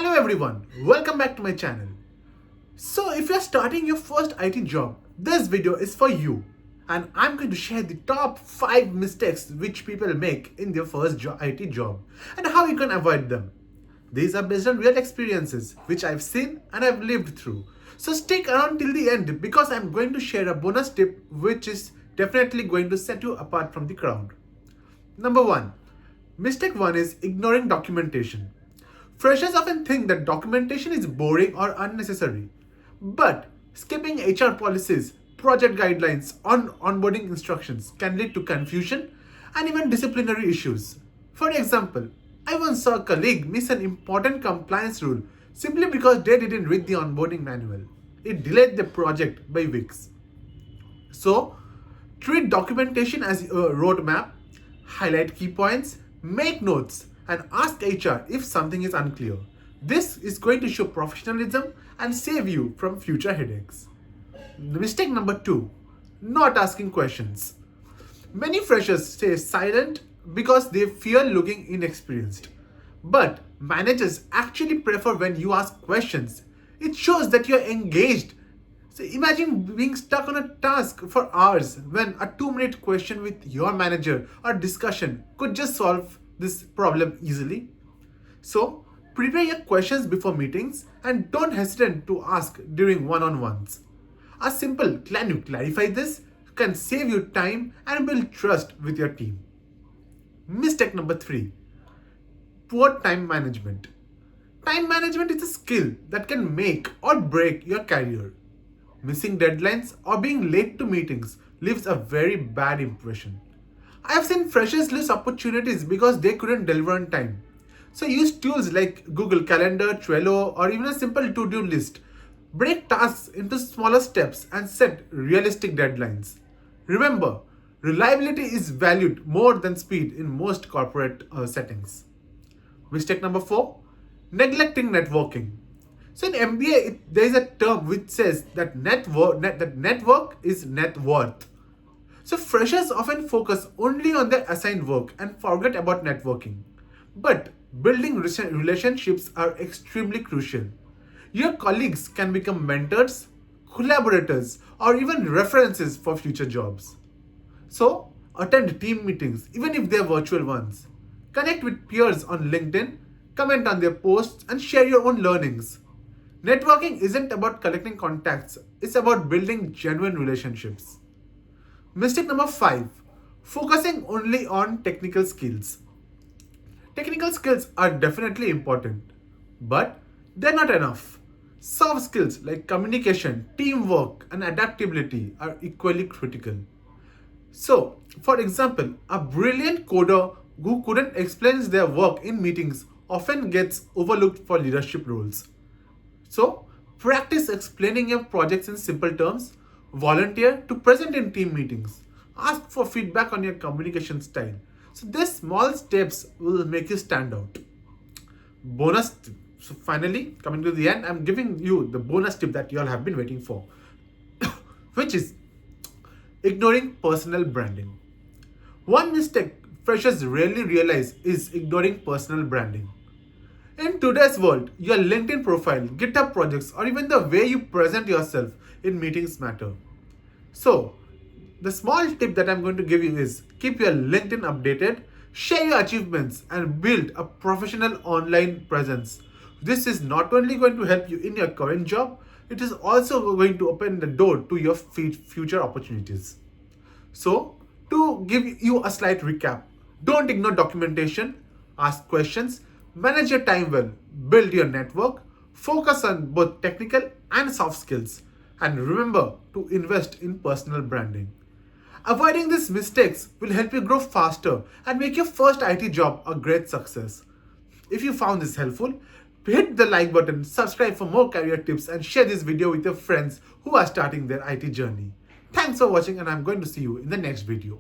Hello everyone, welcome back to my channel. So if you're starting your first IT job, this video is for you. And I'm going to share the top 5 mistakes which people make in their first IT job and how you can avoid them. These are based on real experiences which I've seen and I've lived through. So stick around till the end because I'm going to share a bonus tip which is definitely going to set you apart from the crowd. Number 1. Mistake 1 is ignoring documentation. Freshers often think that documentation is boring or unnecessary. But skipping HR policies, project guidelines, or onboarding instructions can lead to confusion and even disciplinary issues. For example, I once saw a colleague miss an important compliance rule simply because they didn't read the onboarding manual. It delayed the project by weeks. So, treat documentation as a roadmap, highlight key points, make notes, and ask HR if something is unclear. This is going to show professionalism and save you from future headaches. Mistake number 2, not asking questions. Many freshers stay silent because they fear looking inexperienced. But managers actually prefer when you ask questions. It shows that you're engaged. So imagine being stuck on a task for hours when a 2-minute question with your manager or discussion could just solve this problem easily. So prepare your questions before meetings and don't hesitate to ask during one-on-ones. A simple "can you clarify this?" can save you time and build trust with your team. Mistake number 3, poor time management. Time management is a skill that can make or break your career. Missing deadlines or being late to meetings leaves a very bad impression. I have seen freshers lose opportunities because they couldn't deliver on time. So use tools like Google Calendar, Trello, or even a simple to-do list. Break tasks into smaller steps and set realistic deadlines. Remember, reliability is valued more than speed in most corporate settings. Mistake number 4, neglecting networking. So in MBA, there is a term which says that network is net worth. So freshers often focus only on their assigned work and forget about networking. But building relationships are extremely crucial. Your colleagues can become mentors, collaborators, or even references for future jobs. So attend team meetings, even if they're virtual ones. Connect with peers on LinkedIn, comment on their posts, and share your own learnings. Networking isn't about collecting contacts, it's about building genuine relationships. Mistake number 5, focusing only on technical skills. Technical skills are definitely important, but they're not enough. Soft skills like communication, teamwork, and adaptability are equally critical. So, for example, a brilliant coder who couldn't explain their work in meetings often gets overlooked for leadership roles. So, practice explaining your projects in simple terms. Volunteer to present in team meetings. Ask for feedback on your communication style. So these small steps will make you stand out. Bonus tip. So finally, coming to the end, I'm giving you the bonus tip that you all have been waiting for, which is ignoring personal branding. One mistake freshers rarely realize is ignoring personal branding. In today's world, your LinkedIn profile, GitHub projects, or even the way you present yourself in meetings matter. So, the small tip that I'm going to give you is keep your LinkedIn updated, share your achievements, and build a professional online presence. This is not only going to help you in your current job, it is also going to open the door to your future opportunities. So, to give you a slight recap, don't ignore documentation, ask questions, manage your time well, build your network, focus on both technical and soft skills, and remember to invest in personal branding. Avoiding these mistakes will help you grow faster and make your first IT job a great success. If you found this helpful, hit the like button, subscribe for more career tips, and share this video with your friends who are starting their IT journey. Thanks for watching, and I'm going to see you in the next video.